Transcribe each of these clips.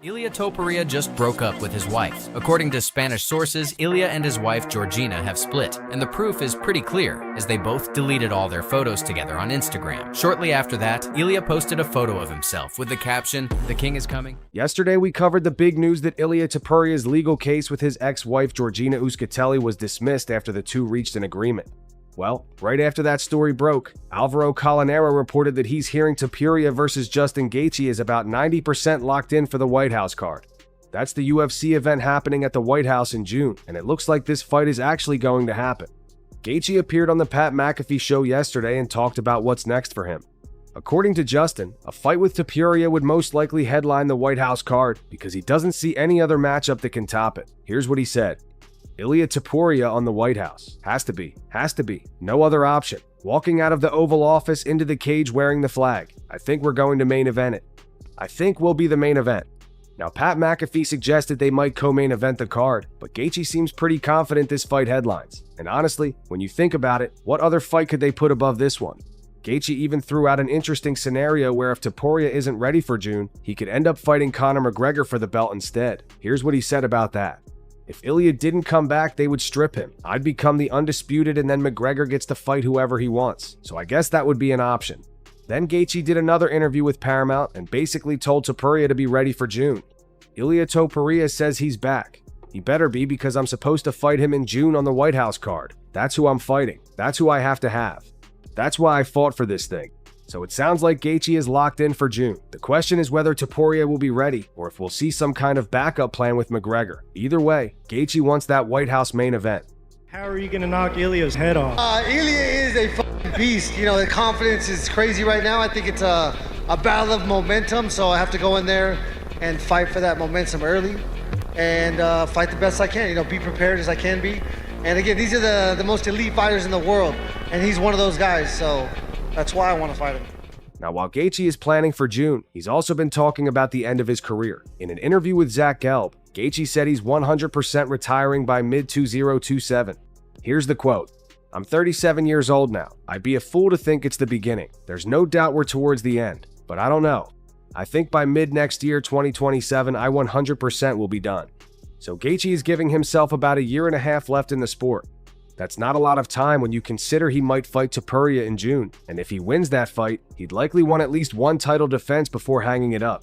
Ilia Topuria just broke up with his wife. According to Spanish sources, Ilia and his wife Georgina have split, and the proof is pretty clear, as they both deleted all their photos together on Instagram. Shortly after that, Ilia posted a photo of himself with the caption, "The king is coming." Yesterday, we covered the big news that Ilia Topuria's legal case with his ex-wife Georgina Uskatelli was dismissed after the two reached an agreement. Well, right after that story broke, Alvaro Colonero reported that he's hearing Topuria versus Justin Gaethje is about 90% locked in for the White House card. That's the UFC event happening at the White House in June, and it looks like this fight is actually going to happen. Gaethje appeared on the Pat McAfee show yesterday and talked about what's next for him. According to Justin, a fight with Topuria would most likely headline the White House card because he doesn't see any other matchup that can top it. Here's what he said. Ilia Topuria on the White House. Has to be. No other option. Walking out of the Oval Office into the cage wearing the flag. I think we're going to main event it. I think we'll be the main event. Now, Pat McAfee suggested they might co-main event the card, but Gaethje seems pretty confident this fight headlines. And honestly, when you think about it, what other fight could they put above this one? Gaethje even threw out an interesting scenario where if Topuria isn't ready for June, he could end up fighting Conor McGregor for the belt instead. Here's what he said about that. If Ilia didn't come back, they would strip him. I'd become the undisputed and then McGregor gets to fight whoever he wants. So I guess that would be an option. Then Gaethje did another interview with Paramount and basically told Topuria to be ready for June. Ilia Topuria says he's back. He better be because I'm supposed to fight him in June on the White House card. That's who I'm fighting. That's who I have to have. That's why I fought for this thing. So it sounds like Gaethje is locked in for June. The question is whether Topuria will be ready or if we'll see some kind of backup plan with McGregor. Either way, Gaethje wants that White House main event. How are you going to knock Ilia's head off? Ilia is a fucking beast. You know, the confidence is crazy right now. I think it's a battle of momentum, so I have to go in there and fight for that momentum early and fight the best I can. You know, be prepared as I can be. And again, these are the most elite fighters in the world, and he's one of those guys, so that's why I want to fight him. Now, while Gaethje is planning for June, he's also been talking about the end of his career. In an interview with Zach Gelb, Gaethje said he's 100% retiring by mid-2027. Here's the quote. "I'm 37 years old now. I'd be a fool to think it's the beginning. There's no doubt we're towards the end, but I don't know. I think by mid-next year, 2027, I 100% will be done." So Gaethje is giving himself about a year and a half left in the sport. That's not a lot of time when you consider he might fight Topuria in June, and if he wins that fight, he'd likely want at least one title defense before hanging it up.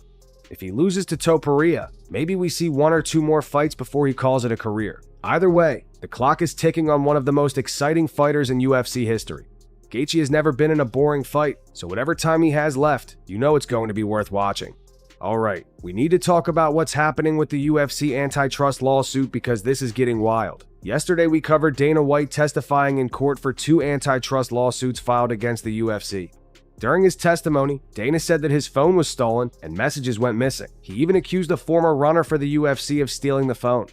If he loses to Topuria, maybe we see one or two more fights before he calls it a career. Either way, the clock is ticking on one of the most exciting fighters in UFC history. Gaethje has never been in a boring fight, so whatever time he has left, you know it's going to be worth watching. Alright, we need to talk about what's happening with the UFC antitrust lawsuit because this is getting wild. Yesterday we covered Dana White testifying in court for 2 antitrust lawsuits filed against the UFC. During his testimony, Dana said that his phone was stolen and messages went missing. He even accused a former runner for the UFC of stealing the phone.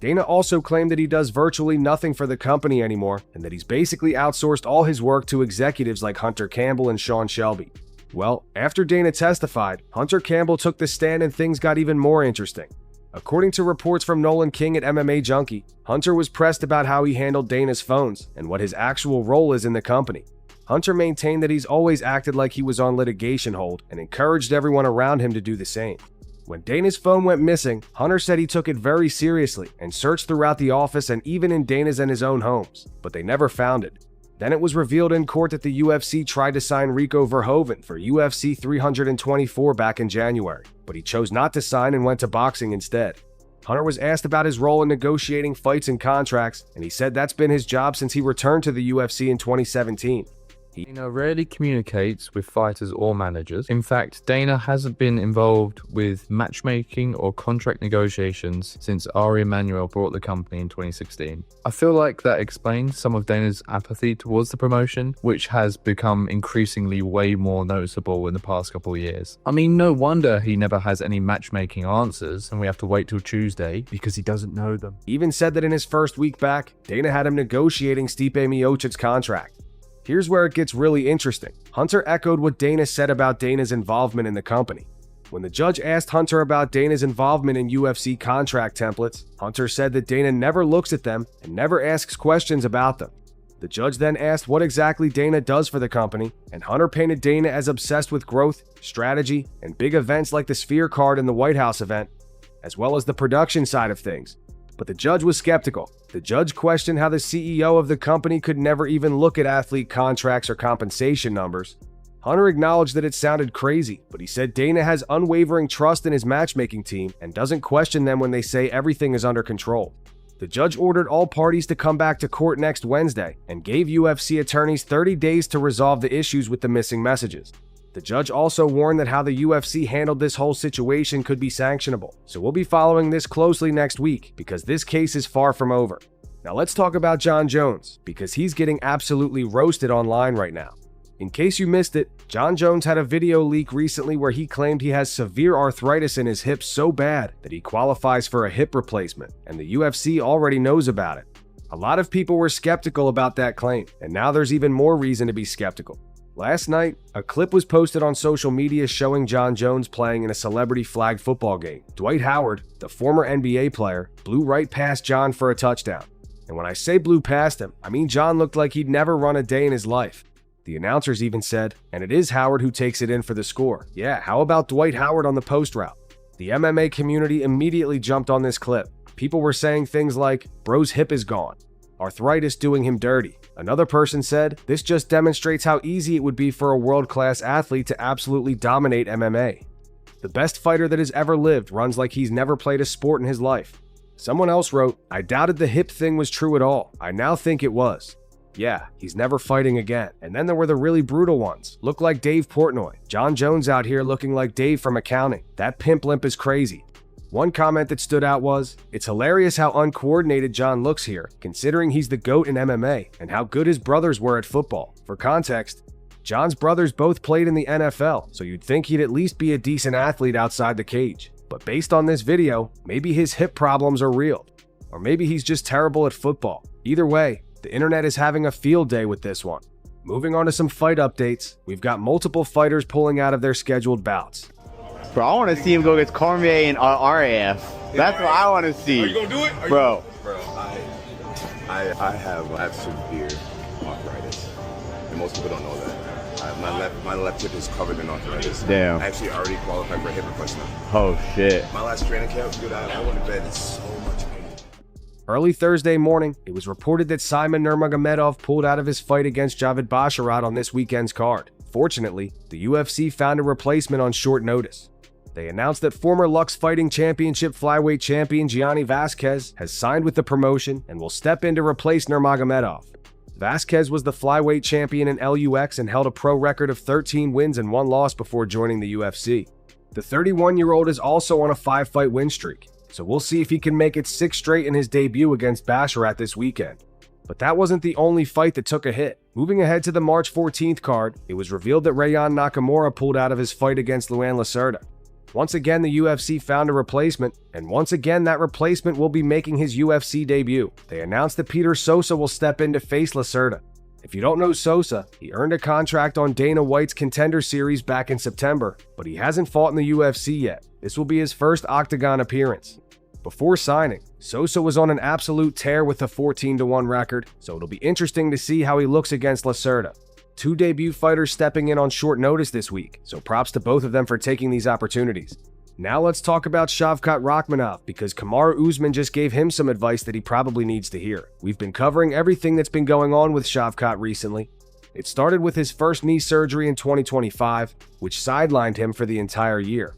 Dana also claimed that he does virtually nothing for the company anymore and that he's basically outsourced all his work to executives like Hunter Campbell and Sean Shelby. Well, after Dana testified, Hunter Campbell took the stand and things got even more interesting. According to reports from Nolan King at MMA Junkie, Hunter was pressed about how he handled Dana's phones and what his actual role is in the company. Hunter maintained that he's always acted like he was on litigation hold and encouraged everyone around him to do the same. When Dana's phone went missing, Hunter said he took it very seriously and searched throughout the office and even in Dana's and his own homes, but they never found it. Then it was revealed in court that the UFC tried to sign Rico Verhoeven for UFC 324 back in January, but he chose not to sign and went to boxing instead. Hunter was asked about his role in negotiating fights and contracts, and he said that's been his job since he returned to the UFC in 2017. Dana rarely communicates with fighters or managers. In fact, Dana hasn't been involved with matchmaking or contract negotiations since Ari Emanuel brought the company in 2016. I feel like that explains some of Dana's apathy towards the promotion, which has become increasingly way more noticeable in the past couple of years. I mean, no wonder he never has any matchmaking answers and we have to wait till Tuesday because he doesn't know them. He even said that in his first week back, Dana had him negotiating Stipe Miocic's contract. Here's where it gets really interesting. Hunter echoed what Dana said about Dana's involvement in the company. When the judge asked Hunter about Dana's involvement in UFC contract templates, Hunter said that Dana never looks at them and never asks questions about them. The judge then asked what exactly Dana does for the company, and Hunter painted Dana as obsessed with growth, strategy, and big events like the Sphere card in the White House event. as well as the production side of things. But the judge was skeptical. The judge questioned how the CEO of the company could never even look at athlete contracts or compensation numbers. Hunter acknowledged that it sounded crazy, but he said Dana has unwavering trust in his matchmaking team and doesn't question them when they say everything is under control. The judge ordered all parties to come back to court next Wednesday and gave UFC attorneys 30 days to resolve the issues with the missing messages. The judge also warned that how the UFC handled this whole situation could be sanctionable, so we'll be following this closely next week because this case is far from over. Now let's talk about Jon Jones, because he's getting absolutely roasted online right now. In case you missed it, Jon Jones had a video leak recently where he claimed he has severe arthritis in his hips so bad that he qualifies for a hip replacement, and the UFC already knows about it. A lot of people were skeptical about that claim, and now there's even more reason to be skeptical. Last night, a clip was posted on social media showing Jon Jones playing in a celebrity flag football game. Dwight Howard, the former NBA player, blew right past Jon for a touchdown. And when I say blew past him, I mean Jon looked like he'd never run a day in his life. The announcers even said, and it is Howard who takes it in for the score. Yeah, how about Dwight Howard on the post route? The MMA community immediately jumped on this clip. People were saying things like, bro's hip is gone. Arthritis doing him dirty. Another person said, this just demonstrates how easy it would be for a world-class athlete to absolutely dominate MMA. The best fighter that has ever lived runs like he's never played a sport in his life. Someone else wrote, I doubted the hip thing was true at all. I now think it was. Yeah, he's never fighting again. And then there were the really brutal ones. Look like Dave Portnoy. Jon Jones out here looking like Dave from accounting. That pimp limp is crazy. One comment that stood out was, it's hilarious how uncoordinated Jon looks here, considering he's the GOAT in MMA, and how good his brothers were at football. For context, Jon's brothers both played in the NFL, so you'd think he'd at least be a decent athlete outside the cage. But based on this video, maybe his hip problems are real. Or maybe he's just terrible at football. Either way, the internet is having a field day with this one. Moving on to some fight updates, we've got multiple fighters pulling out of their scheduled bouts. Bro, I want to see him go against Cormier and RAF. That's what I want to see. Are you gonna do it? Bro, I have severe arthritis, and most people don't know that. My left hip is covered in arthritis. Damn. I actually already qualified for a hip replacement. Oh shit. My last training camp, dude, I went to bed in so much pain. Early Thursday morning, it was reported that Simon Nurmagomedov pulled out of his fight against Javid Basharat on this weekend's card. Fortunately, the UFC found a replacement on short notice. They announced that former Lux Fighting Championship flyweight champion Gianni Vasquez has signed with the promotion and will step in to replace Nurmagomedov. Vasquez was the flyweight champion in LUX and held a pro record of 13 wins and 1 loss before joining the UFC. The 31-year-old is also on a 5-fight win streak, so we'll see if he can make it 6 straight in his debut against Basharat this weekend. But that wasn't the only fight that took a hit. Moving ahead to the March 14th card, it was revealed that Rayan Nakamura pulled out of his fight against Luan Lacerda. Once again, the UFC found a replacement, and once again, that replacement will be making his UFC debut. They announced that Peter Sosa will step in to face Lacerda. If you don't know Sosa, he earned a contract on Dana White's Contender Series back in September, but he hasn't fought in the UFC yet. This will be his first Octagon appearance. Before signing, Sosa was on an absolute tear with a 14-1 record, so it'll be interesting to see how he looks against Lacerda. 2 debut fighters stepping in on short notice this week, so props to both of them for taking these opportunities. Now let's talk about Shavkat Rakhmonov, because Kamaru Usman just gave him some advice that he probably needs to hear. We've been covering everything that's been going on with Shavkat recently. It started with his first knee surgery in 2025, which sidelined him for the entire year.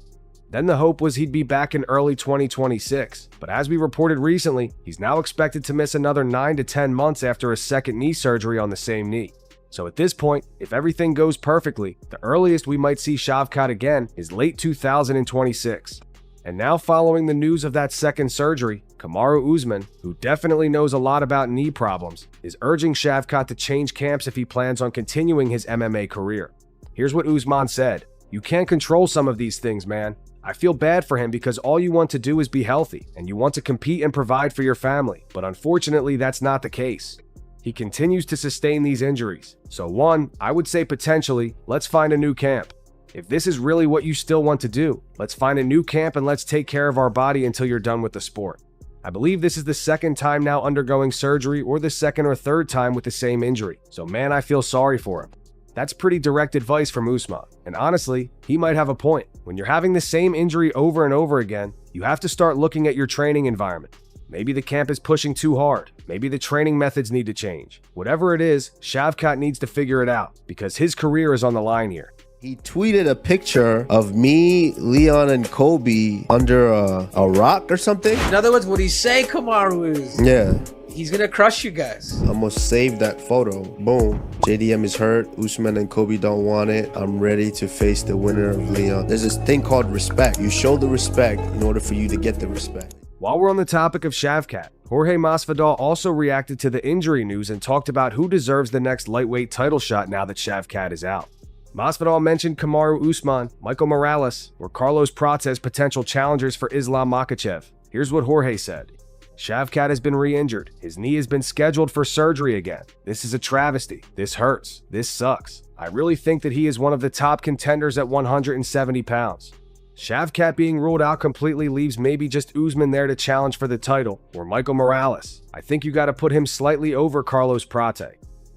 Then the hope was he'd be back in early 2026, but as we reported recently, he's now expected to miss another 9 to 10 months after a second knee surgery on the same knee. So at this point, if everything goes perfectly, the earliest we might see Shavkat again is late 2026. And now following the news of that second surgery, Kamaru Usman, who definitely knows a lot about knee problems, is urging Shavkat to change camps if he plans on continuing his MMA career. Here's what Usman said, "You can't control some of these things, man. I feel bad for him because all you want to do is be healthy, and you want to compete and provide for your family, but unfortunately that's not the case." He continues to sustain these injuries. So 1, I would say potentially, let's find a new camp. If this is really what you still want to do, let's find a new camp and let's take care of our body until you're done with the sport. I believe this is the second time now undergoing surgery or the second or third time with the same injury. So man, I feel sorry for him. That's pretty direct advice from Usman. And honestly, he might have a point. When you're having the same injury over and over again, You have to start looking at your training environment. Maybe the camp is pushing too hard. Maybe the training methods need to change. Whatever it is, Shavkat needs to figure it out because his career is on the line here. He tweeted a picture of me, Leon, and Kobe under a rock or something. In other words, what he's saying, Kamaru, is he's gonna crush you guys. I'm gonna save that photo. Boom. JDM is hurt. Usman and Kobe don't want it. I'm ready to face the winner of Leon. There's this thing called respect. You show the respect in order for you to get the respect. While we're on the topic of Shavkat, Jorge Masvidal also reacted to the injury news and talked about who deserves the next lightweight title shot now that Shavkat is out. Masvidal mentioned Kamaru Usman, Michael Morales, or Carlos Prates as potential challengers for Islam Makhachev. Here's what Jorge said. Shavkat has been re-injured. His knee has been scheduled for surgery again. This is a travesty. This hurts. This sucks. I really think that he is one of the top contenders at 170 pounds. Shavkat being ruled out completely leaves maybe just Usman there to challenge for the title, or Michael Morales. I think you gotta put him slightly over Carlos Prates.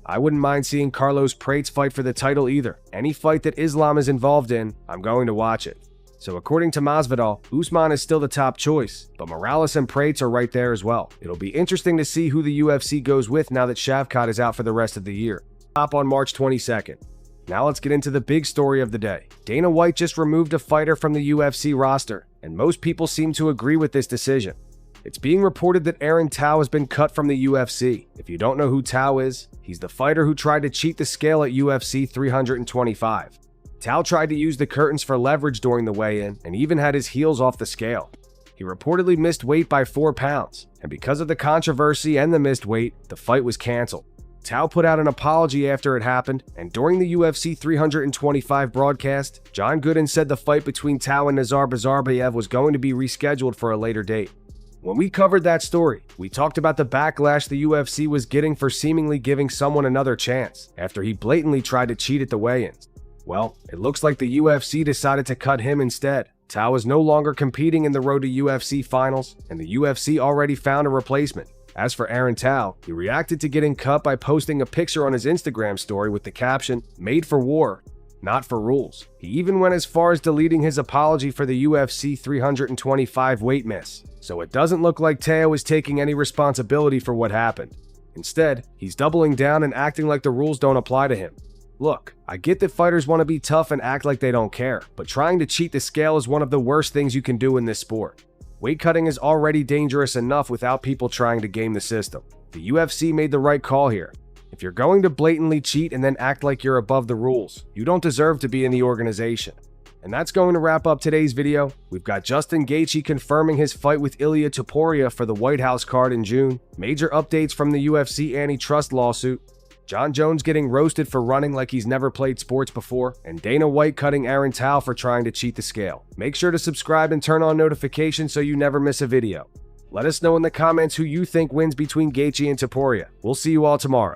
I wouldn't mind seeing Carlos Prates fight for the title either. Any fight that Islam is involved in, I'm going to watch it. So according to Masvidal, Usman is still the top choice, but Morales and Prates are right there as well. It'll be interesting to see who the UFC goes with now that Shavkat is out for the rest of the year. Up on March 22nd. Now let's get into the big story of the day. Dana White just removed a fighter from the UFC roster, and most people seem to agree with this decision. It's being reported that Aaron Tao has been cut from the UFC. If you don't know who Tao is, he's the fighter who tried to cheat the scale at UFC 325. Tao tried to use the curtains for leverage during the weigh-in and even had his heels off the scale. He reportedly missed weight by 4 pounds, and because of the controversy and the missed weight, the fight was canceled. Tao put out an apology after it happened, and during the UFC 325 broadcast, John Gooden said the fight between Tao and Nazar Bazarbayev was going to be rescheduled for a later date. When we covered that story, we talked about the backlash the UFC was getting for seemingly giving someone another chance after he blatantly tried to cheat at the weigh-ins. Well, it looks like the UFC decided to cut him instead. Tao is no longer competing in the road to UFC finals, and the UFC already found a replacement. As for Aaron Tao, he reacted to getting cut by posting a picture on his Instagram story with the caption, "Made for war, not for rules." He even went as far as deleting his apology for the UFC 325 weight miss. So it doesn't look like Tao is taking any responsibility for what happened. Instead, he's doubling down and acting like the rules don't apply to him. Look, I get that fighters want to be tough and act like they don't care, but trying to cheat the scale is one of the worst things you can do in this sport. Weight cutting is already dangerous enough without people trying to game the system. The UFC made the right call here. If you're going to blatantly cheat and then act like you're above the rules, you don't deserve to be in the organization. And that's going to wrap up today's video. We've got Justin Gaethje confirming his fight with Ilia Topuria for the White House card in June, major updates from the UFC antitrust lawsuit, Jon Jones getting roasted for running like he's never played sports before, and Dana White cutting Aaron Tao for trying to cheat the scale. Make sure to subscribe and turn on notifications so you never miss a video. Let us know in the comments who you think wins between Gaethje and Topuria. We'll see you all tomorrow.